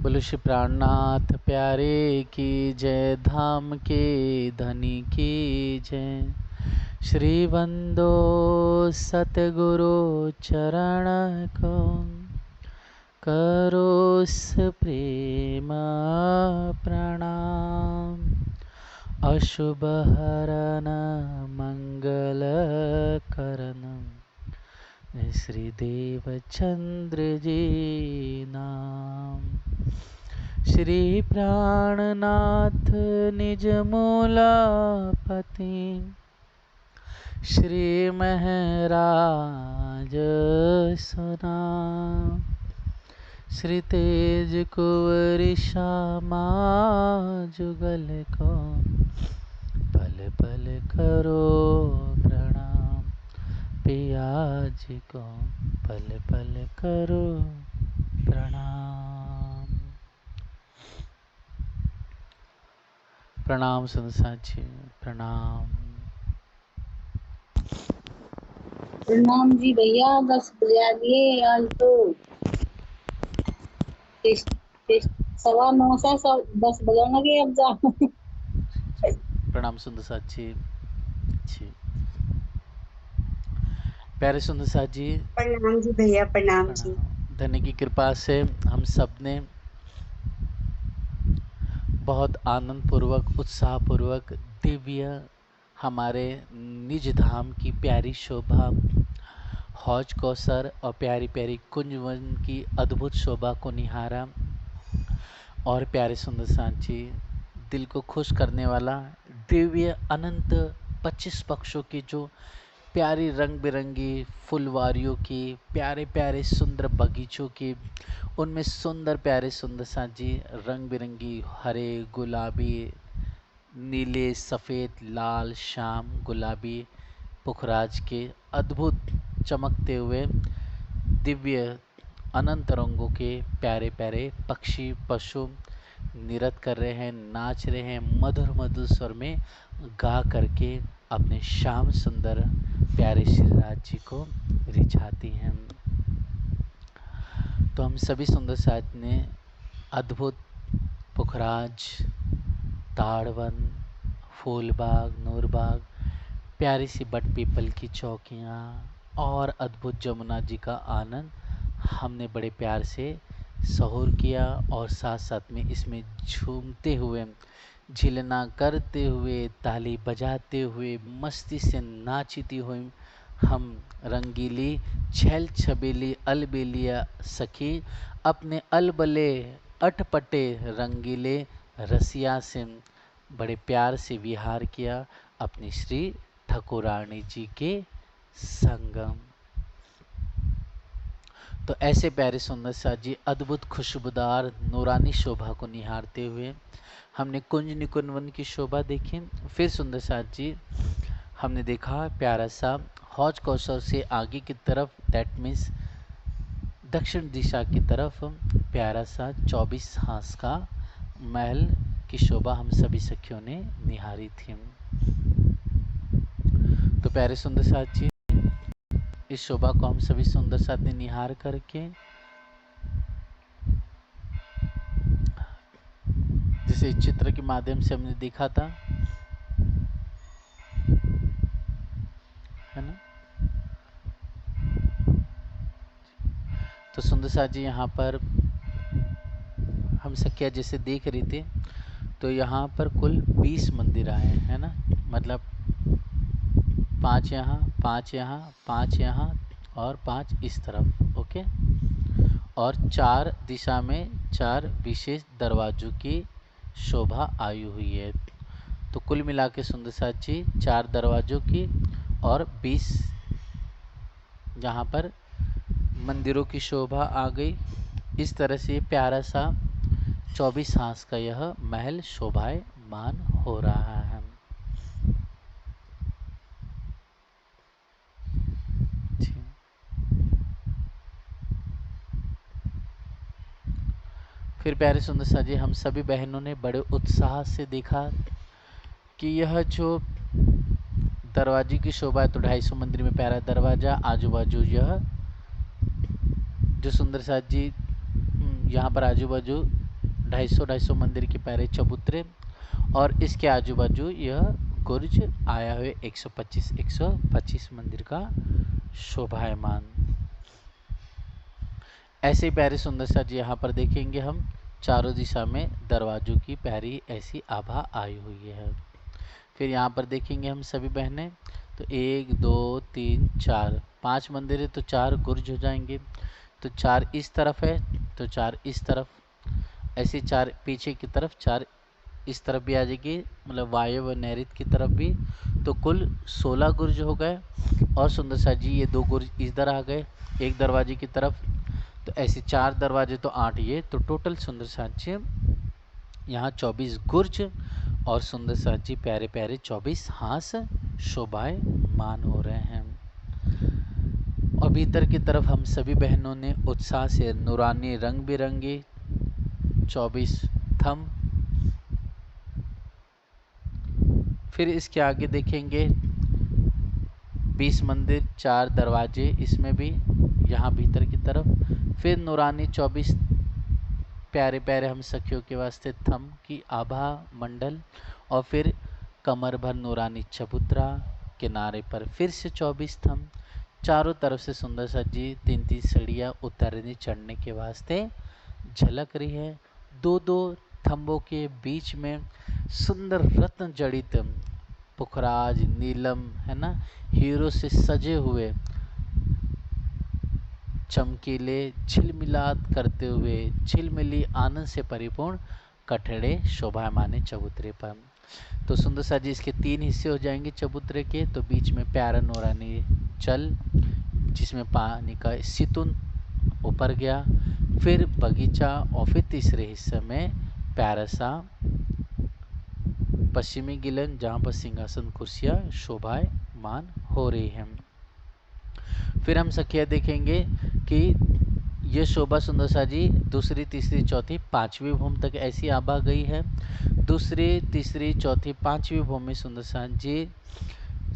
बोलो श्री प्राणनाथ प्यारे की जय, धाम के धनी की जय। श्री बंदो सतगुरु चरण को, करोस प्रेम प्रणाम। अशुभ हरन मंगल करण, श्री देवचंद्र जी नाम। श्री प्राणनाथ निज मूलापति, श्री महराज सुनाम। श्री तेज कुंवर श्यामा जुगल को, पल पल करो प्रणाम। पियाज को पल पल करो प्रणाम। प्रणाम संसार जी, प्रणाम। प्रणाम जी भैया, 10 बजा दिए आज तो। 9:15 से 10 बजाने लगे अब जा। प्रणाम सुंदर साथ जी। प्यारे सुंदर साथ जी, प्रणाम जी भैया, प्रणाम जी। धन्य की कृपा से हम सब ने बहुत आनंद पूर्वक, उत्साह पूर्वक दिव्य हमारे निज धाम की प्यारी शोभा, हौज कौसर और प्यारी प्यारी कुंजवन की अद्भुत शोभा को निहारा। और प्यारे सुंदर साथ जी, दिल को खुश करने वाला दिव्य अनंत 25 पक्षों की जो प्यारी रंग बिरंगी फुलवारियों की, प्यारे प्यारे सुंदर बगीचों की, उनमें सुंदर प्यारे सुंदर साथ जी रंग बिरंगी हरे, गुलाबी, नीले, सफ़ेद, लाल, श्याम, गुलाबी पुखराज के अद्भुत चमकते हुए दिव्य अनंत रंगों के प्यारे प्यारे पक्षी पशु नृत्य कर रहे हैं, नाच रहे हैं, मधुर मधुर स्वर में गा करके अपने श्याम सुंदर प्यारे श्री राज जी को रिझाती हैं। तो हम सभी सुंदर साथ ने अद्भुत पुखराज, ताड़वन, फूलबाग, नूरबाग, प्यारी सी बट पीपल की चौकियाँ और अद्भुत जमुना जी का आनंद हमने बड़े प्यार से सहूर किया। और साथ साथ में इसमें झूमते हुए, झिलना करते हुए, ताली बजाते हुए, मस्ती से नाचती हुई हम रंगीली छैल छबीली अलबेलिया सखी अपने अलबले अटपटे रंगीले रसिया से बड़े प्यार से विहार किया अपनी श्री ठाकुरानी जी के संगम। तो ऐसे प्यारे सुंदर साथ जी अद्भुत खुशबूदार नूरानी शोभा को निहारते हुए हमने कुंज निकुंजवन की शोभा देखी। फिर सुंदर साथ जी हमने देखा प्यारा सा हौज कौशल से आगे की तरफ, दैट मीन्स दक्षिण दिशा की तरफ, प्यारा सा 24 हांस का महल की शोभा हम सभी सखियों ने निहारी थी। तो प्यारे सुंदर साथ जी, इस शोभा को हम सभी सुंदर साथ ने निहार करके जिसे इस चित्र के माध्यम से हमने देखा था, है ना। तो सुंदर साथ जी यहाँ पर हम सखिया जैसे देख रहे थे, तो यहाँ पर कुल 20 मंदिर आए हैं, है ना। मतलब 5 यहाँ, 5 यहाँ, 5 यहाँ और 5 इस तरफ, ओके। और 4 दिशा में 4 विशेष दरवाजों की शोभा आई हुई है। तो कुल मिला के सुंदर साथ जी 4 दरवाजों की और 20 यहाँ पर मंदिरों की शोभा आ गई। इस तरह से प्यारा सा 24 हांस का यह महल शोभायमान हो रहा है। फिर प्यारे सुंदर सा जी हम सभी बहनों ने बड़े उत्साह से देखा कि यह जो दरवाजे की शोभा है, तो 250 मंदिर में प्यारा दरवाजा, आजू बाजू यह जो सुंदर साथ जी यहाँ पर आजू बाजू 250 मंदिर के प्यारे चबूतरे, और इसके आजू बाजू यह गुर्ज आया हुए 125 मंदिर का शोभायमान। ऐसे प्यारे सुंदर सा जी यहाँ पर देखेंगे हम, चारों दिशा में दरवाजों की प्यारी ऐसी आभा आई हुई है। फिर यहाँ पर देखेंगे हम सभी बहनें, तो 1 2 3 4 5 मंदिर है, तो 4 गुर्ज हो जाएंगे। तो 4 इस तरफ है, तो 4 इस तरफ, ऐसे 4 पीछे की तरफ, 4 इस तरफ भी आ जाएगी, मतलब वायु व नैऋत की तरफ भी। तो कुल 16 गुर्ज हो गए। और सुंदर सा जी ये 2 गुर्ज इधर आ गए एक दरवाजे की तरफ, तो ऐसे 4 दरवाजे, तो 8 ये, तो टोटल सुंदर सा जी यहाँ 24 गुर्ज और सुंदर सा जी प्यारे प्यारे 24 हांस शोभायमान हो रहे हैं। और भीतर की तरफ हम सभी बहनों ने उत्साह से नूरानी रंग बिरंगे 24 थम। फिर इसके आगे देखेंगे 20 मंदिर, 4 दरवाजे, इसमें भी यहाँ भीतर की तरफ। फिर नूरानी 24 प्यारे प्यारे हम सखियों के वास्ते थम की आभा मंडल, और फिर कमर भर नूरानी चबूतरा, किनारे पर फिर से 24 थम, चारों तरफ से सुंदर सा जी 3-3 सीढ़ियाँ उतरने चढ़ने के वास्ते झलक रही है। 2-2 थंबों के बीच में सुंदर रत्न जड़ित पुखराज नीलम, है ना, हीरो से सजे हुए चमकीले झिलमिलात करते हुए झिलमिली आनंद से परिपूर्ण कठड़े शोभायमाने चबूतरे पर। तो सुंदर सा जी इसके 3 हिस्से हो जाएंगे चबूतरे के। तो बीच में प्यारा नूरानी जल जिसमें पानी का सितुन ऊपर गया, फिर बगीचा, और फिर तीसरे हिस्से में प्यारा सा पश्चिमी गिलन जहाँ पर सिंहासन कुर्सियाँ शोभायमान हो रही हैं। फिर हम सखिया देखेंगे कि ये शोभा सुंदर सा जी दूसरी तीसरी चौथी पांचवी भूमि तक ऐसी आभा गई है। दूसरी तीसरी चौथी पांचवी भूमि सुंदर सा जी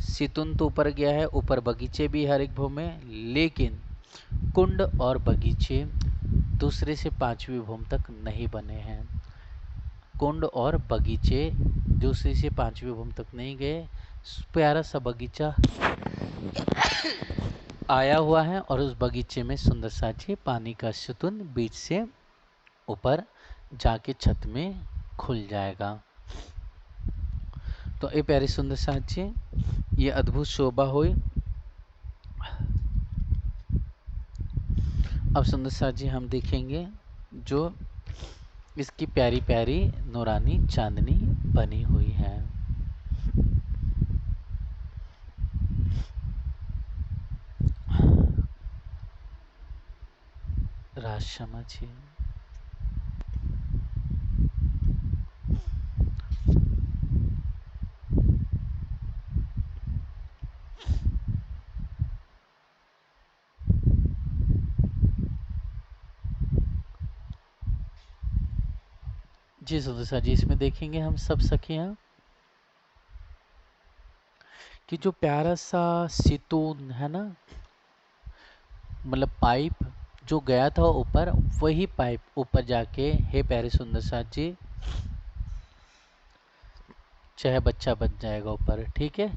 सितुन तो ऊपर गया है, ऊपर बगीचे भी हर एक भूमि में, लेकिन कुंड और बगीचे दूसरे से पांचवी भूमि तक नहीं बने हैं। कुंड और बगीचे दूसरी से पांचवी भूमि तक नहीं गए, प्यारा सा बगीचा आया हुआ है, और उस बगीचे में सुंदर सा जी पानी का सितुन बीच से ऊपर जाके छत में खुल जाएगा। तो ये प्यारी सुंदर सा जी ये अद्भुत शोभा हुई। अब सुंदर सा जी हम देखेंगे जो इसकी प्यारी प्यारी नूरानी चांदनी बनी हुई है। राज समझिए। जी सुंदर जी इसमें देखेंगे हम सब सखियां कि जो प्यारा सा सितून है ना, मतलब पाइप जो गया था ऊपर, वही पाइप ऊपर जाके हे प्यारे सुंदर सा जी चाहे बच्चा बन जाएगा ऊपर, ठीक है।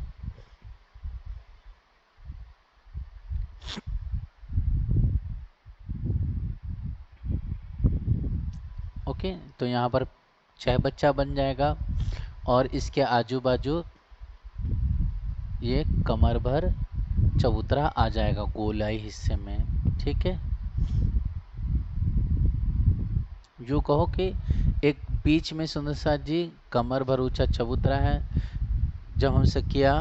ओके, तो यहाँ पर चाहे बच्चा बन जाएगा, और इसके आजू बाजू ये कमर भर चबूतरा आ जाएगा गोलाई हिस्से में, ठीक है। जो कहो कि एक बीच में सुंदर सा जी कमर भर ऊंचा चबूतरा है। जब हमसे किया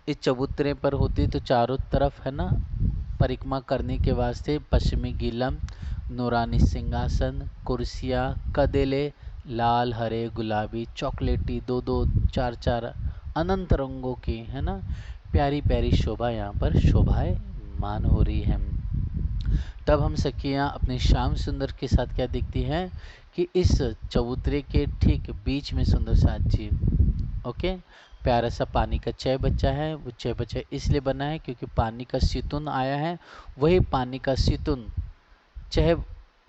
इस चबूतरे पर होती तो चारों तरफ है ना परिक्रमा करने के वास्ते पश्चिमी गिलम, नूरानी सिंहासन, कुर्सियाँ, कदेले, लाल, हरे, गुलाबी, चॉकलेटी, 2-2, 4-4 अनंत रंगों की, है ना, प्यारी प्यारी शोभा यहाँ पर शोभायमान हो रही है। तब हम सखियाँ अपने श्याम सुंदर के साथ क्या दिखती हैं कि इस चबूतरे के ठीक बीच में सुंदर सा जी, ओके, प्यारा सा पानी का चय बच्चा है। वो चय बच्चा इसलिए बना है क्योंकि पानी का सितुन आया है, वही पानी का सितुन चह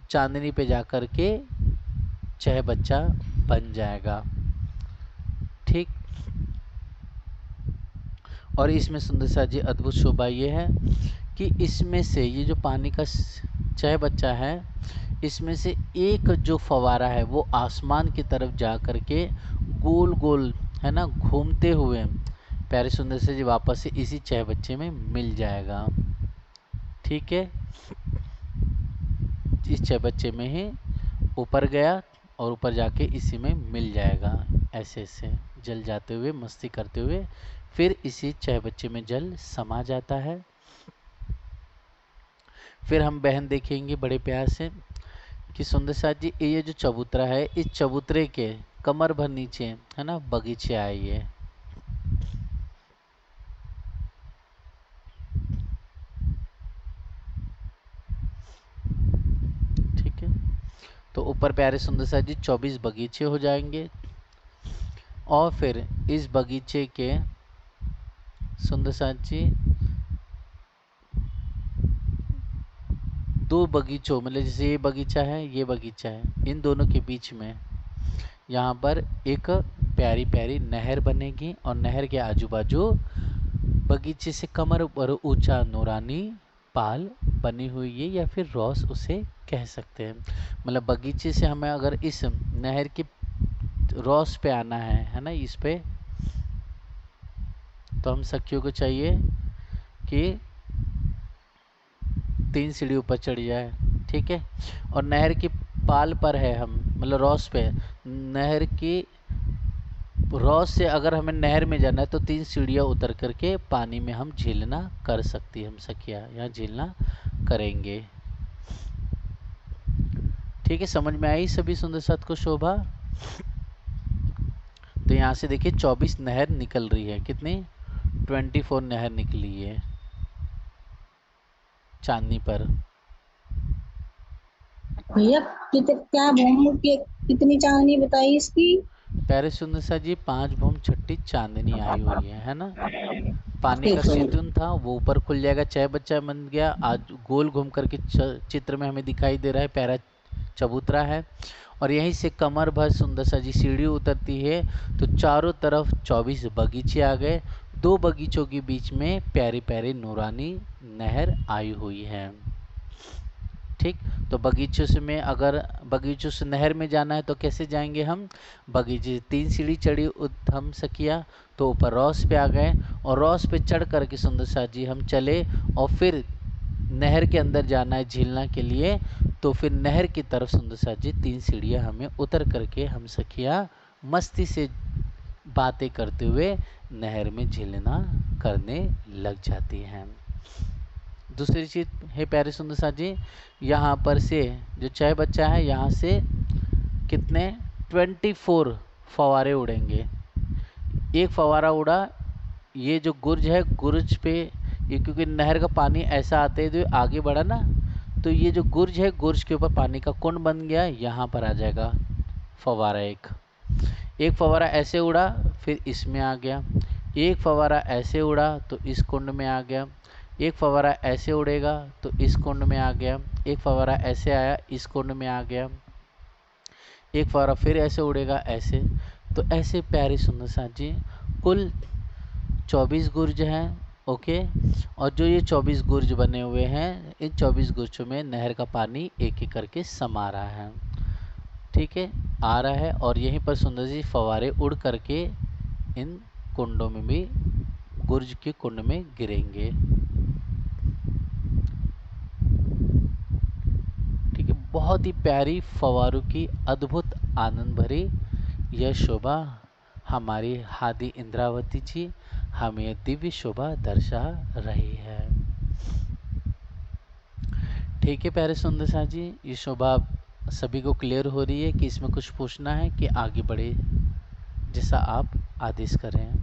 चांदनी पे जा कर के चह बच्चा बन जाएगा। ठीक। और इसमें सुंदर सा जी अद्भुत शोभा ये है कि इसमें से ये जो पानी का चह बच्चा है, इसमें से एक जो फवारा है वो आसमान की तरफ जा करके गोल गोल है ना घूमते हुए प्यारे सुंदर से जी वापस से इसी चह बच्चे में मिल जाएगा। ठीक है, इस चह बच्चे में ही ऊपर गया और ऊपर जाके इसी में मिल जाएगा। ऐसे ऐसे जल जाते हुए मस्ती करते हुए फिर इसी चह बच्चे में जल समा जाता है। फिर हम बहन देखेंगे बड़े प्यार से कि सुंदर साथ जी ये जो चबूतरा है, इस चबूतरे के कमर भर नीचे है ना बगीचे आए ये। ठीक है, तो ऊपर प्यारे सुंदर साथ जी 24 बगीचे हो जाएंगे और फिर इस बगीचे के सुंदर साथ जी 2 बगीचों मतलब जैसे ये बगीचा है ये बगीचा है, इन दोनों के बीच में यहाँ पर एक प्यारी प्यारी नहर बनेगी और नहर के आजू बाजू बगीचे से कमर पर ऊंचा नूरानी पाल बनी हुई है या फिर रॉस उसे कह सकते हैं। मतलब बगीचे से हमें अगर इस नहर की रॉस पे आना है ना इस पे, तो हम सखियों को चाहिए कि 3 सीढ़ी ऊपर चढ़ जाए। ठीक है, और नहर की पाल पर है हम मतलब रॉस पे, नहर की रॉस से अगर हमें नहर में जाना है तो 3 सीढ़ियाँ उतर करके पानी में हम झीलना कर सकती है, हम सखिया यहाँ झीलना करेंगे। ठीक है, समझ में आई सभी सुंदर साथ को शोभा। तो यहाँ से देखिए 24 नहर निकल रही है, कितनी 24 नहर निकली है चांदनी पर। भैया क्या भूमि की कितनी चांदनी बताई इसकी? प्यारे सुंदर सा जी 5 भूम छठी चांदनी आई हुई है ना। पानी का ठीक है। सितुन था वो ऊपर खुल जाएगा, चह बच्चा बन गया। आज गोल घूम करके चित्र में हमें दिखाई दे रहा है प्यारा चबूतरा है और यहीं से कमर भर सुंदर सा जी सीढ़ी उतरती है तो चारों तरफ 24 बगीचे आ गए। 2 बगीचों के बीच में प्यारी प्यारी नूरानी नहर आई हुई है। ठीक, तो बगीचों से में अगर बगीचों से नहर में जाना है तो कैसे जाएंगे हम? बगीचे 3 सीढ़ी चढ़ी हम सकिया तो ऊपर रॉस पे आ गए और रॉस पे चढ़ करके सुंदर साथ जी हम चले और फिर नहर के अंदर जाना है झीलना के लिए, तो फिर नहर की तरफ सुंदर साथ जी 3 सीढ़ियाँ हमें उतर करके हम सखिया मस्ती से बातें करते हुए नहर में झीलना करने लग जाती हैं। दूसरी चीज़ है प्यारे सुंदर साथ जी, यहाँ पर से जो चाय बच्चा है यहाँ से कितने 24 फवारे उड़ेंगे। एक फवारा उड़ा, ये जो गुर्ज है गुर्ज पे ये क्योंकि नहर का पानी ऐसा आते हुए आगे बढ़ा ना, तो ये जो गुर्ज है गुर्ज के ऊपर पानी का कुंड बन गया, यहाँ पर आ जाएगा फवारा। एक फवारा ऐसे उड़ा फिर इसमें आ गया, एक फवारा ऐसे उड़ा तो इस कुंड में आ गया, एक फवारा ऐसे उड़ेगा तो इस कुंड में आ गया, एक फवारा ऐसे आया इस कुंड में आ गया, एक फवारा फिर ऐसे उड़ेगा ऐसे। तो ऐसे प्यारे सुंदर साथ जी कुल 24 गुर्ज हैं। ओके, और जो ये 24 गुर्ज बने हुए हैं इन 24 गुर्जों में नहर का पानी एक एक करके समा रहा है। ठीक है, आ रहा है और यहीं पर सुंदर जी फवारे उड़ करके इन कुंडों में भी गुर्ज के कुंड में गिरेंगे। ठीक है, बहुत ही प्यारी फवारों की अद्भुत आनंद भरी यह शोभा हमारी हादी इंद्रावती जी हमें दिव्य शोभा दर्शा रही है। ठीक है प्यारे सुंदर साथ जी, ये शोभा सभी को क्लियर हो रही है कि इसमें कुछ पूछना है कि आगे बढ़े, जैसा आप आदेश करें।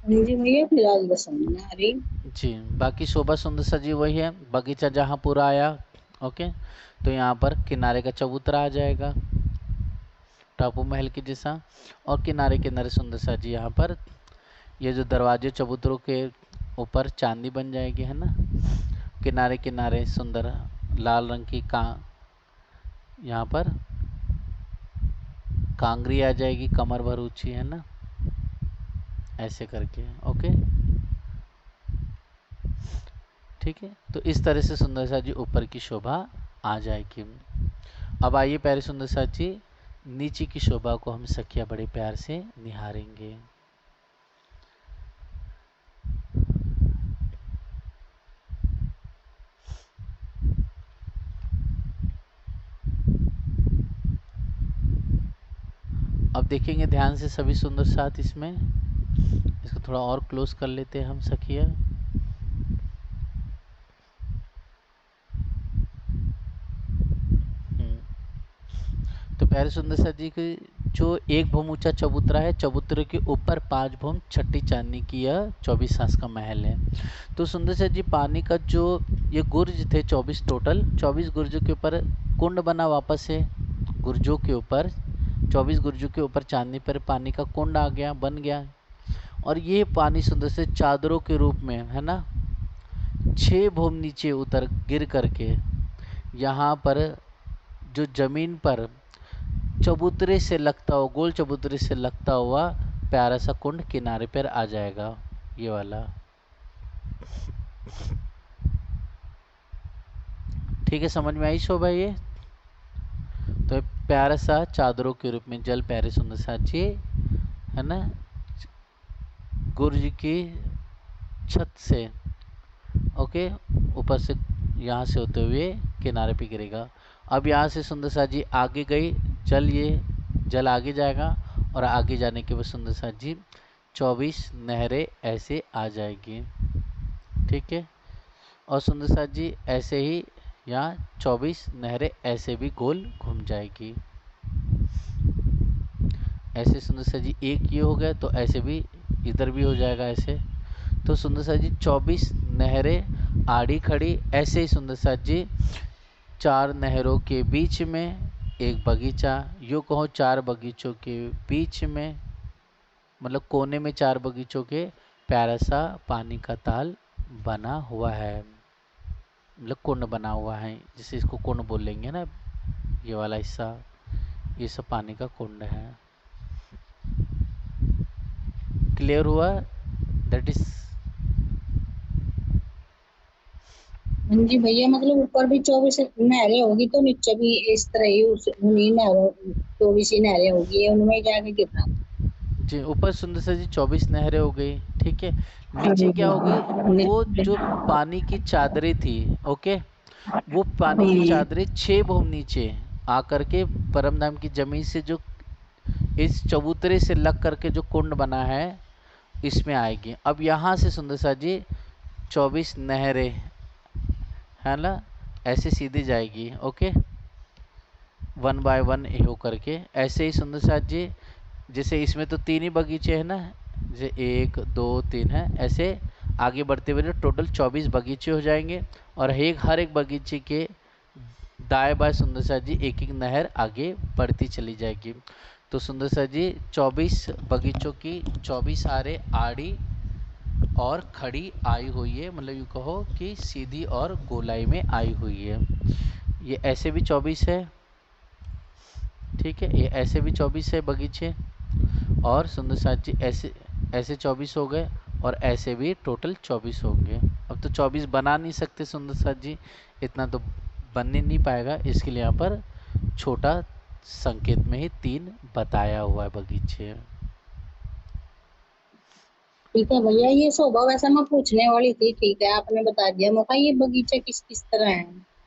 जी भैया फिलहाल बस समझ में आ रही। जी, बाकी शोभा सुंदर सा जी वही है, बगीचा जहाँ पूरा आया। ओके, तो यहाँ पर किनारे का चबूतरा आ जाएगा टापू महल के जैसा, और किनारे किनारे सुंदर सा जी यहाँ पर ये जो दरवाजे चबूतरों के ऊपर चांदी बन जाएगी है ना, किनारे किनारे सुंदर लाल रंग की यहाँ पर कांगरी आ जाएगी, कमर भर ऊंची, है ना, ऐसे करके। ओके, ठीक है। तो इस तरह से सुंदर सा जी ऊपर की शोभा आ जाएगी। अब आइए प्यारे सुंदर सा जी नीचे की शोभा को हम सखिया बड़े प्यार से निहारेंगे। अब देखेंगे ध्यान से सभी सुंदर साथ, इसमें इसको थोड़ा और क्लोज कर लेते हैं हम सखिया। तो प्यारे सुंदर सा जी की जो एक भूम ऊंचा चबूतरा है, चबूतरे के ऊपर 5 भूम छठी चांदनी की यह 24 सांस का महल है। तो सुंदर सा जी पानी का जो ये गुर्ज थे 24 टोटल, 24 गुर्जों के ऊपर कुंड बना वापस से, गुर्जों के ऊपर 24 गुर्जों के ऊपर चांदनी पर पानी का कुंड आ गया, बन गया। और ये पानी सुंदर से चादरों के रूप में, है ना, 6 भूम नीचे उतर गिर करके यहाँ पर जो जमीन पर चबूतरे से लगता हुआ, गोल चबूतरे से लगता हुआ प्यारा सा कुंड किनारे पर आ जाएगा, ये वाला। ठीक है, समझ में आई शोभा ये? तो प्यारा सा चादरों के रूप में जल प्यारे सुंदर सा जी, है ना, गुर्ज की छत से, ओके, ऊपर से यहाँ से होते हुए किनारे पे गिरेगा। अब यहाँ से सुंदर सा जी आगे गई, ये जल आगे जाएगा और आगे जाने के बाद सुंदर सा जी 24 नहरें ऐसे आ जाएगी। ठीक है, और सुंदर सा जी ऐसे ही यहाँ 24 नहरें ऐसे भी गोल घूम जाएगी। ऐसे सुंदर सा जी एक ये हो गया, तो ऐसे भी इधर भी हो जाएगा ऐसे। तो सुंदर सा जी 24 नहरें आड़ी खड़ी, ऐसे ही सुंदर सा जी 4 नहरों के बीच में एक बगीचा, यूँ कहो 4 बगीचों के बीच में, मतलब कोने में 4 बगीचों के प्यारा सा पानी का ताल बना हुआ है, मतलब कुंड बना हुआ है, जिसे इसको कुंड बोलेंगे ना, ये वाला हिस्सा, ये सब पानी का कुंड है। क्लियर हुआ? दैट इज, हाँ जी भैया, मतलब ऊपर भी 24 नहरें होगी तो नीचे भी इस तरह ही उन्हीं नहरों 24 ही नहरें होगी, उनमें जाके गिरना जी। ऊपर सुंदर सा जी 24 नहरें हो गई, ठीक है। नीचे क्या हो गई, वो जो पानी की चादरें थी, ओके, वो पानी की चादरें 6 भूम नीचे आकर के परमधाम की जमीन से जो इस चबूतरे से लग करके जो कुंड बना है इसमें आएगी। अब यहाँ से सुंदर सा जी 24 नहरें, है ना, ऐसे सीधी जाएगी, ओके, 1 बाय 1 हो करके। ऐसे ही सुंदर सा जी, जैसे इसमें तो 3 ही बगीचे हैं ना, जैसे 1 2 3 है, ऐसे आगे बढ़ते हुए टोटल 24 बगीचे हो जाएंगे। और हर एक बगीचे के दाएं बाएं सुंदर सा जी एक एक नहर आगे बढ़ती चली जाएगी। तो सुंदर सा जी 24 बगीचों की 24 आड़ी और खड़ी आई हुई है, मतलब यूँ कहो कि सीधी और गोलाई में आई हुई है। ये ऐसे भी 24 है, ठीक है, ये ऐसे भी 24 है बगीचे, और सुंदर साथ जी ऐसे 24 हो गए, और ऐसे भी टोटल 24 होंगे। अब तो 24 बना नहीं सकते सुंदर साथ जी, इतना तो बनने नहीं पाएगा, इसके लिए यहाँ पर छोटा संकेत में ही 3 बताया हुआ है बगीचे। ठीक है भैया, ये शोभा वैसे मैं पूछने वाली थी, ठीक है आपने बता दिया मौका, ये बगीचे किस किस तरह है,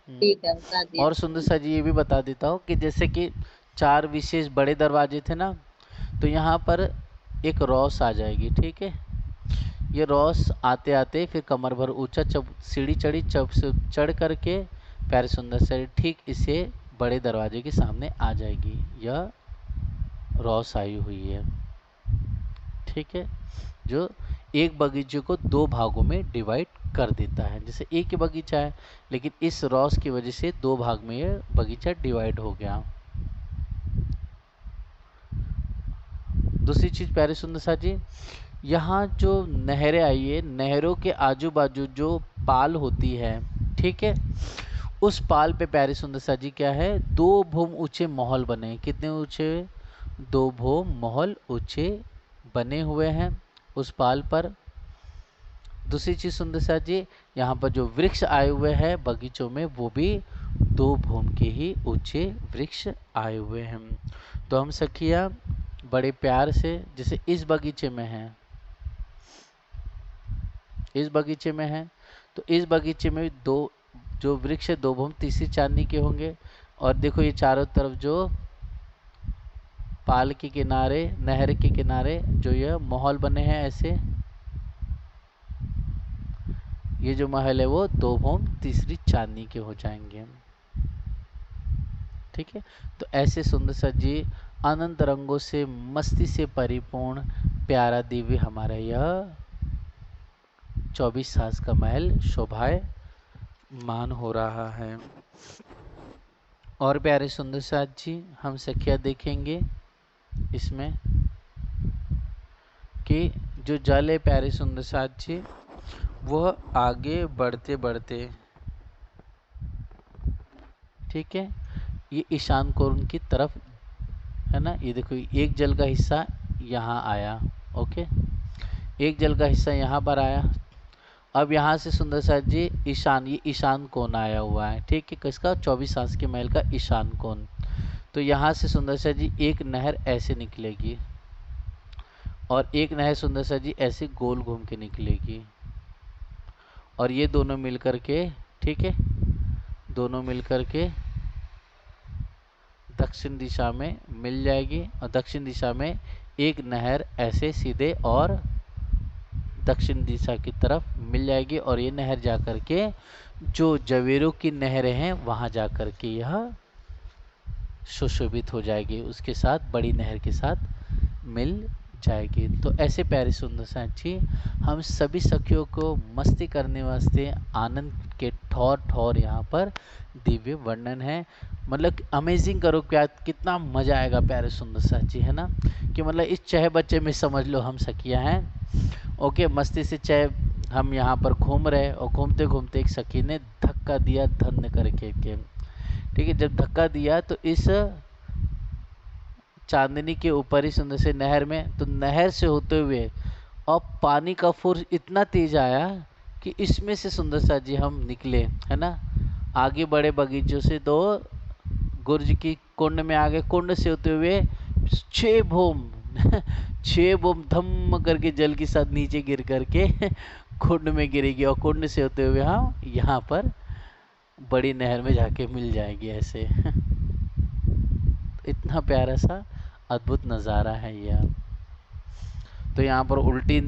ठीक है बता दिया। और सुंदर सा जी ये भी बता देता हूँ कि जैसे कि 4 विशेष बड़े दरवाजे थे ना, तो यहाँ पर एक रॉस आ जाएगी, ठीक है। ये रॉस आते आते फिर कमर भर ऊंचा सीढ़ी चढ़ी, चढ़ करके प्यारे सुंदर से ठीक इसे बड़े दरवाजे के सामने आ जाएगी। यह रॉस आई हुई है, ठीक है, जो एक बगीचे को 2 भागों में डिवाइड कर देता है। जैसे एक ही बगीचा है, लेकिन इस रॉस की वजह से 2 भाग में ये बगीचा डिवाइड हो गया। दूसरी चीज प्यारे सुंदर सा जी, यहाँ जो नहरें आई है, नहरों के आजू बाजू जो पाल होती है, ठीक है, उस पाल पे प्यारी सुंदर सा जी क्या है, 2 भूम ऊंचे महल बने हैं। कितने ऊंचे? 2 भूम महल ऊंचे बने हुए हैं उस पाल पर। दूसरी चीज सुंदर सा जी, यहाँ पर जो वृक्ष आए हुए हैं बगीचों में, वो भी 2 भूम के ही ऊंचे वृक्ष आए हुए हैं। तो हम सखिया बड़े प्यार से, जैसे इस बगीचे में है, इस बगीचे में है, तो इस बगीचे में दो जो वृक्ष है 2 भूम तीसरी चांदी के होंगे। और देखो ये चारों तरफ जो पाल के किनारे, नहर के किनारे जो ये महल बने हैं ऐसे, ये जो महल है वो 2 भूम तीसरी चांदी के हो जाएंगे। ठीक है, तो ऐसे सुंदर सा जी अनंत रंगों से मस्ती से परिपूर्ण प्यारा दिव्य हमारा यह 24 सास का महल शोभायमान हो रहा है। और प्यारे सुंदर साथ जी हम सखिया देखेंगे इसमें कि जो जल है प्यारे सुंदर साथ जी, वह आगे बढ़ते बढ़ते, ठीक है, ये ईशान कोण की तरफ है ना। ये देखो एक जल का हिस्सा यहाँ आया, ओके, एक जल का हिस्सा यहाँ पर आया। अब यहाँ से सुंदर साथ जी ईशान, ये ईशान कोण आया हुआ है, ठीक है, किसका? 24 सास के महल का ईशान कोण। तो यहाँ से सुंदर सा जी एक नहर ऐसे निकलेगी और एक नहर सुंदर सा जी ऐसे गोल घूम के निकलेगी, और ये दोनों मिलकर के, ठीक है, दोनों मिलकर के दक्षिण दिशा में मिल जाएगी। और दक्षिण दिशा में एक नहर ऐसे सीधे और दक्षिण दिशा की तरफ मिल जाएगी, और ये नहर जाकर के जो जवेरों की नहरें हैं वहां जाकर के यह सुशोभित हो जाएगी, उसके साथ बड़ी नहर के साथ मिल जाएगी। तो ऐसे प्यारे सुंदर साथी हम सभी सखियों को मस्ती करने वास्ते आनंद के ठौर ठौर यहाँ पर दिव्य वर्णन है। मतलब अमेजिंग करो, क्या कितना मजा आएगा प्यारे सुंदर साथी, है ना, कि मतलब इस चह बच्चे में समझ लो हम सखिया हैं, ओके, मस्ती से चह हम यहाँ पर घूम रहे, और घूमते घूमते एक सखी ने धक्का दिया धन्य करके के, ठीक है, जब धक्का दिया तो इस चांदनी के ऊपर ही सुंदर से नहर में, तो नहर से होते हुए अब पानी का फोर्स इतना तेज आया कि इसमें से सुंदर सा जी हम निकले, है ना, आगे बढ़े बगीचों से, तो गुर्ज की कुंड में आ गए, कुंड से होते हुए 6 भूम 6 भूम धम करके जल के साथ नीचे गिर करके कुंड में गिरेगी, और कुंड से होते हुए हम यहाँ पर बड़ी नहर में जाके मिल जाएगी ऐसे। इतना प्यारा सा अद्भुत नज़ारा है यह। तो यहाँ पर उल्टी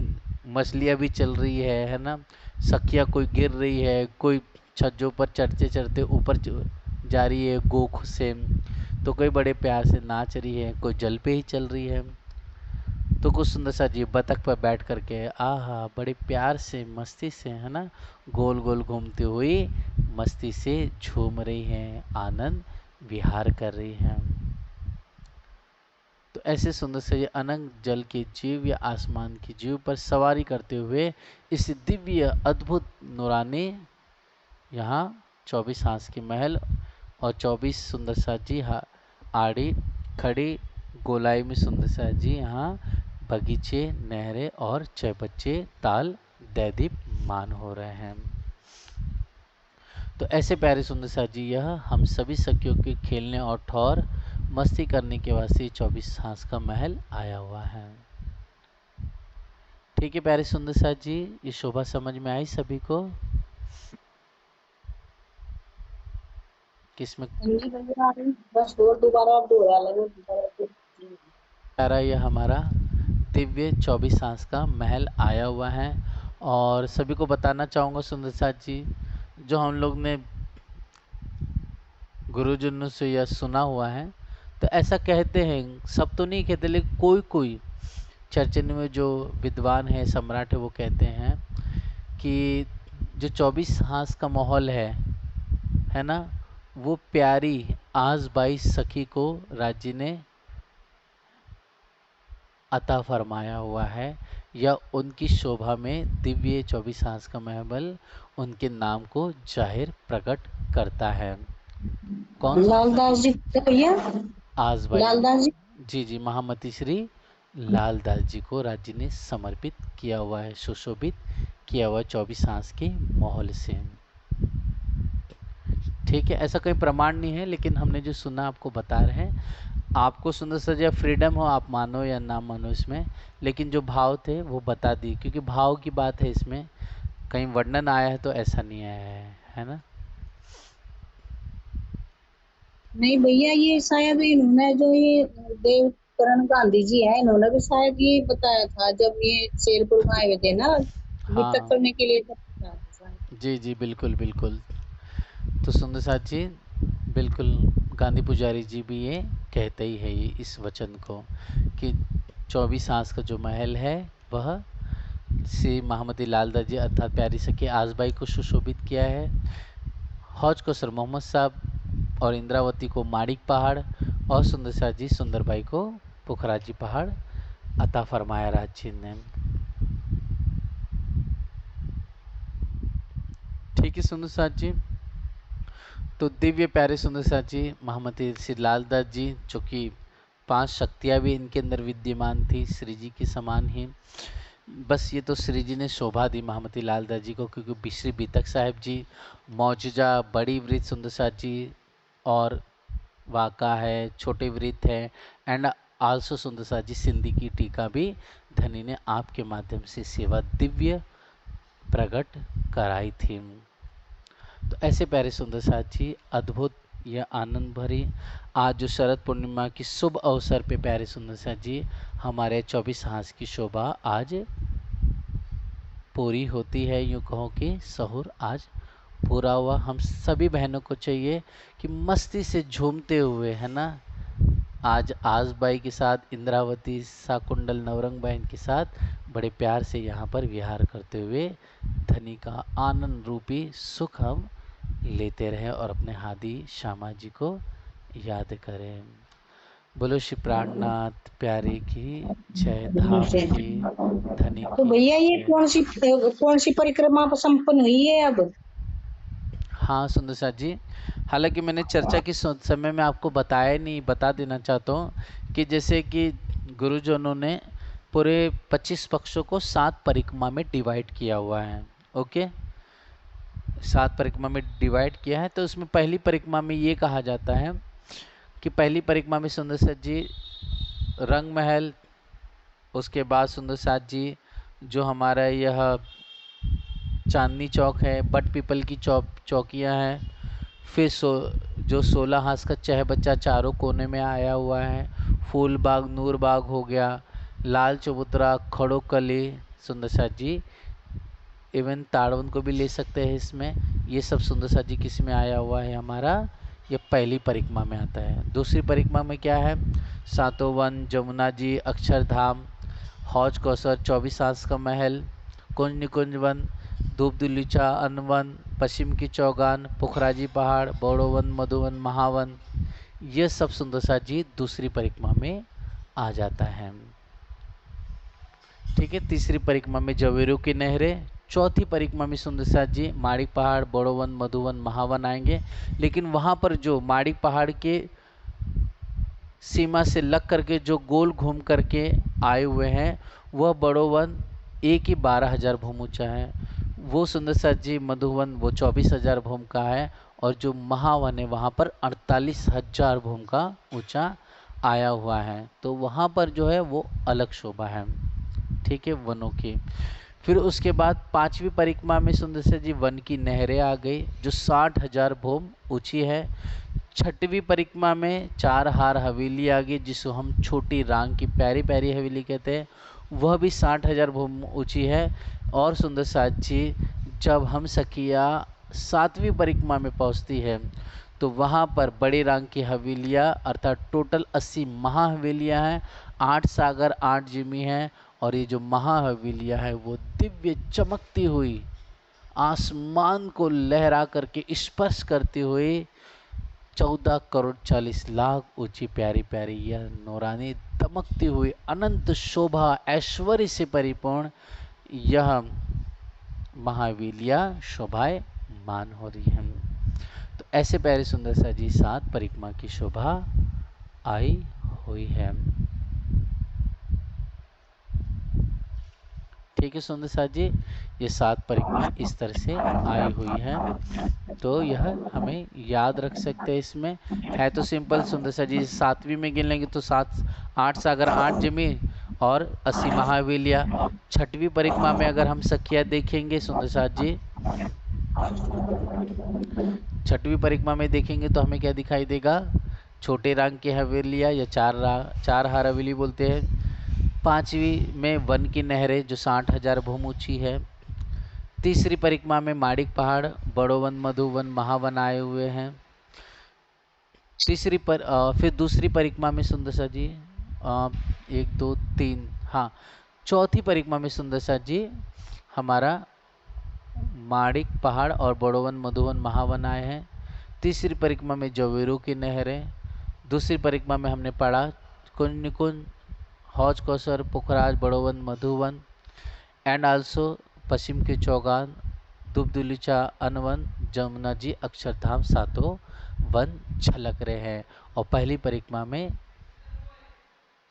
मछलियाँ भी चल रही है ना, सखिया कोई गिर रही है, कोई छज्जों पर चढ़ते चढ़ते ऊपर जा रही है गोख से, तो कोई बड़े प्यार से नाच रही है, कोई जल पे ही चल रही है, तो कुछ सुंदर सा जी बतख पर बैठ करके आहा बड़े प्यार से मस्ती से, है ना, गोल गोल घूमते हुए मस्ती से झूम रही हैं, आनंद विहार कर रही हैं। तो ऐसे सुंदर से ये अनंत जल के जीव या आसमान की जीव पर सवारी करते हुए इस दिव्य अद्भुत नूरानी यहाँ 24 हांस के महल और 24 सुंदर सा जी आड़ी खड़ी गोलाई में सुंदर सा जी यहाँ बगीचे, नहरें और चौबच्चे ताल दैदीप्यमान हो रहे हैं। तो ऐसे प्यारे सुंदर सा जी यह हम सभी सखियों के खेलने और ठौर मस्ती करने के वास्ते 24 हांस का महल आया हुआ है। ठीक है प्यारे सुंदर सा जी, ये शोभा समझ में आई सभी को? किसमें बस और दोबारा दोहरा लगे प्यारा यह हमारा दिव्य 24 हांस का महल आया हुआ है। और सभी को बताना चाहूँगा सुंदर सा जी, जो हम लोग ने गुरुजनों से यह सुना हुआ है, तो ऐसा कहते हैं, सब तो नहीं कहते, लेकिन कोई कोई चर्चन में जो विद्वान है, सम्राट है, वो कहते हैं कि जो 24 हांस का माहौल है ना, वो प्यारी आसबाई सखी को राज्य ने अता फरमाया हुआ है, या उनकी शोभा में दिव्य 24 हाथ का महल उनके नाम को जाहिर प्रकट करता है। कौन लालदास जी तो भैया, आजबाई लालदास जी। जी जी महामती श्री लालदास जी को राज्य ने समर्पित किया हुआ है, सुशोभित किया हुआ 24 हाथ के महल से। ठीक है, ऐसा कोई प्रमाण नहीं है, लेकिन हमने जो सुना आपको बता रहे हैं। आपको सुंदर सजा फ्रीडम हो, आप मानो या ना मानो इसमें, लेकिन जो भाव थे वो बता दिए, क्योंकि भाव की बात है इसमें, कहीं वर्णन आया है तो ऐसा नहीं आया है ना। नहीं भैया, ये शायद इन्होंने जो ये देवकरण गांधी जी है, इन्होंने भी शायद ये बताया था जब ये शेरपुर में आए हुए थे ना वितरण हाँ करने के लिए, तब बताया था शायद। जी जी बिल्कुल बिल्कुल। तो सुंदर साथ जी बिल्कुल, गांधी पुजारी जी भी ये कहते ही है ये इस वचन को कि 24 हाथ का जो महल है वह श्री महामती लालदास जी अर्थात प्यारी सखी आजबाई को सुशोभित किया है। हौज को सर मोहम्मद साहब और इंद्रावती को माणिक पहाड़ और सुंदर साथ जी सुंदरबाई को पुखराजी पहाड़ अता फरमाया राज्य ने। ठीक है सुंदर साथ जी, तो दिव्य प्यारे सुंदर साथ जी महामती श्री लालदास जी, जो कि 5 शक्तियाँ भी इनके अंदर विद्यमान थी श्री जी के समान ही। बस ये तो श्री जी ने शोभा दी महामती लालदास जी को, क्योंकि श्री बीतक साहिब जी मौजूजा बड़ी वृत्त सुंदर साथ जी और वाका है, छोटे वृत्त है, एंड आल्सो सुंदर साथ जी सिंधी की टीका भी धनी ने आपके माध्यम से सेवा दिव्य प्रकट कराई थी। तो ऐसे प्यारे सुंदर साथ जी अद्भुत या आनंद भरी आज जो शरद पूर्णिमा की शुभ अवसर पे प्यारे सुंदर साथ जी हमारे 24 हाथ की शोभा आज पूरी होती है। यूँ कहो कि सहूर आज पूरा हुआ। हम सभी बहनों को चाहिए कि मस्ती से झूमते हुए, है ना, आज आजबाई के साथ इंद्रावती साकुंडल नवरंग बहन के साथ बड़े प्यार से यहाँ पर विहार करते हुए धनी का आनंद रूपी सुख हम लेते रहें और अपने हादी श्यामा जी को याद करें। बोलो श्री प्राणनाथ प्यारे की जय, धाम की धनी तो की भैया ये जय। कौन सी परिक्रमा संपन्न हुई है अब? हाँ सुंदर साथ जी, हालांकि मैंने चर्चा की समय में आपको बताया नहीं, बता देना चाहता हूँ कि जैसे कि गुरुजनों ने पूरे 25 पक्षों को 7 परिक्रमा में डिवाइड किया हुआ है। ओके, 7 परिक्रमा में डिवाइड किया है। तो उसमें पहली परिक्रमा में ये कहा जाता है कि पहली परिक्रमा में सुंदर साथ जी रंग महल, उसके बाद सुंदर साथ जी जो हमारा यह चांदनी चौक है, बट पीपल की चौकियाँ हैं, फिर जो 16 हाथ का चहबच्चा चारों कोने में आया हुआ है, फूल बाग नूर बाग हो गया, लाल चबूतरा खड़ोकली सुंदर साथ जी, इवन ताड़वन को भी ले सकते हैं इसमें। ये सब सुंदर साथ जी किस में आया हुआ है हमारा, ये पहली परिक्रमा में आता है। दूसरी परिक्रमा में क्या है, सातों वन, जमुना जी, अक्षरधाम, हौज कौसर, 24 हाथ का महल, कुंज निकुंज वन, धूप दुलीचा अनवन, पश्चिम की चौगान, पुखराजी पहाड़, बौड़ोवन, मधुवन, महावन, ये सब सुंदर साथ जी दूसरी परिक्रमा में आ जाता है। ठीक है, तीसरी परिक्रमा में जवेरू की नहरें, चौथी परिक्रमा में सुंदर साथ जी माणिक पहाड़, बड़ोवन, मधुवन, महावन आएंगे। लेकिन वहाँ पर जो माणिक पहाड़ के सीमा से लग करके जो गोल घूम करके आए हुए हैं, वह बड़ोवन एक ही 12,000 भूम ऊँचा है। वो सुंदर साथ जी मधुवन वो 24,000 भूम का है, और जो महावन है वहाँ पर 48,000 भूम का ऊँचा आया हुआ है। तो वहाँ पर जो है वो अलग शोभा है। ठीक है, वनों की। फिर उसके बाद पांचवी परिक्रमा में सुंदर से जी वन की नहरें आ गई जो 60,000 भूम ऊंची है। छठवीं परिक्रमा में 4 हार हवेली आ गई जिसको हम छोटी रांग की प्यारी प्यारी हवेली कहते हैं, वह भी 60,000 भूम ऊंची है। और सुंदर साथ जी जब हम सखिया 7वीं परिक्रमा में पहुंचती है तो वहाँ पर बड़े रांग की हवेलियाँ अर्थात टोटल 80 महाहवेलियाँ हैं, 8 सागर 8 जिमी हैं। और ये जो महाहवेलियाँ है वो दिव्य चमकती हुई आसमान को लहरा करके स्पर्श करती हुई 14 करोड़ 40 लाख ऊंची प्यारी प्यारी यह नूरानी दमकती हुई अनंत शोभा ऐश्वर्य से परिपूर्ण यह महावीलिया शोभाएं मान हो रही है। तो ऐसे प्यारे सुंदर सा जी 7 परिक्रमा की शोभा आई हुई है। ठीक है सुंदर सा जी, ये 7 परिक्रमा इस तरह से आई हुई है। तो यह हमें याद रख सकते हैं। इसमें है तो सिंपल सुंदर सा जी, 7वीं में गिन लेंगे तो 7 8 सागर 8 जमी और 80 महावीलिया। 6वीं परिक्रमा में अगर हम सखिया देखेंगे सुंदर सा जी, 6वीं परिक्रमा में देखेंगे तो हमें क्या दिखाई देगा, छोटे रंग की हवेलियाँ या चार हार हवेली बोलते हैं। 5वीं में वन की नहरें जो 60,000 भूम ऊंची है। तीसरी परिक्रमा में माड़िक पहाड़, बड़ोवन, मधुवन, महावन आए हुए हैं। फिर दूसरी परिक्रमा में सुंदर सा जी 1 2 3 हाँ, चौथी परिक्रमा में सुंदर सा जी हमारा माड़िक पहाड़ और बड़ोवन, मधुवन, महावन आए हैं। तीसरी परिक्रमा में जवेरू की नहरें। दूसरी परिक्रमा में हमने पढ़ा कुंज निकुंज, हौज कौसर, पुखराज, बड़ोवन, मधुवन एंड आल्सो पश्चिम के चौगान, दुबदुलिचा, अनवन, जमुना जी, अक्षरधाम, सातों वन झलक रहे हैं। और पहली परिक्रमा में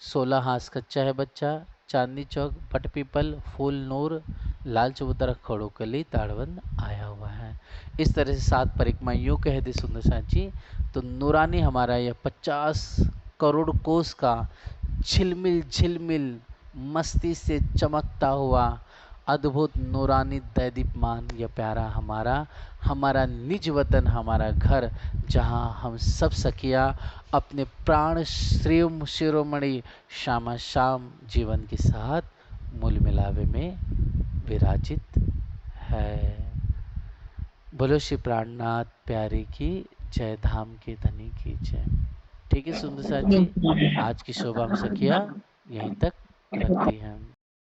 16 हाथ कच्चा है बच्चा, चांदनी चौक, पटपीपल, फूल नूर, लाल चबूतरा, खड़ोकली, ताड़वन आया हुआ है। इस तरह से 7 परिक्रमा यूँ कह दे सुंदर सा जी तो नूरानी हमारा यह 50 करोड़ कोस का झिलमिल झिलमिल मस्ती से चमकता हुआ अद्भुत नूरानी दैदीप्यमान यह प्यारा हमारा निज वतन, हमारा घर, जहाँ हम सब सखिया अपने प्राण शिरोमणि श्यामा श्याम जीवन के साथ मूल मिलावे में विराजित है। बोलो श्री प्राणनाथ प्यारे की जय, धाम के धनी की जय। ठीक है सुंदर सा जी, आज की शोभा हम सखिया यहीं तक रखती हैं।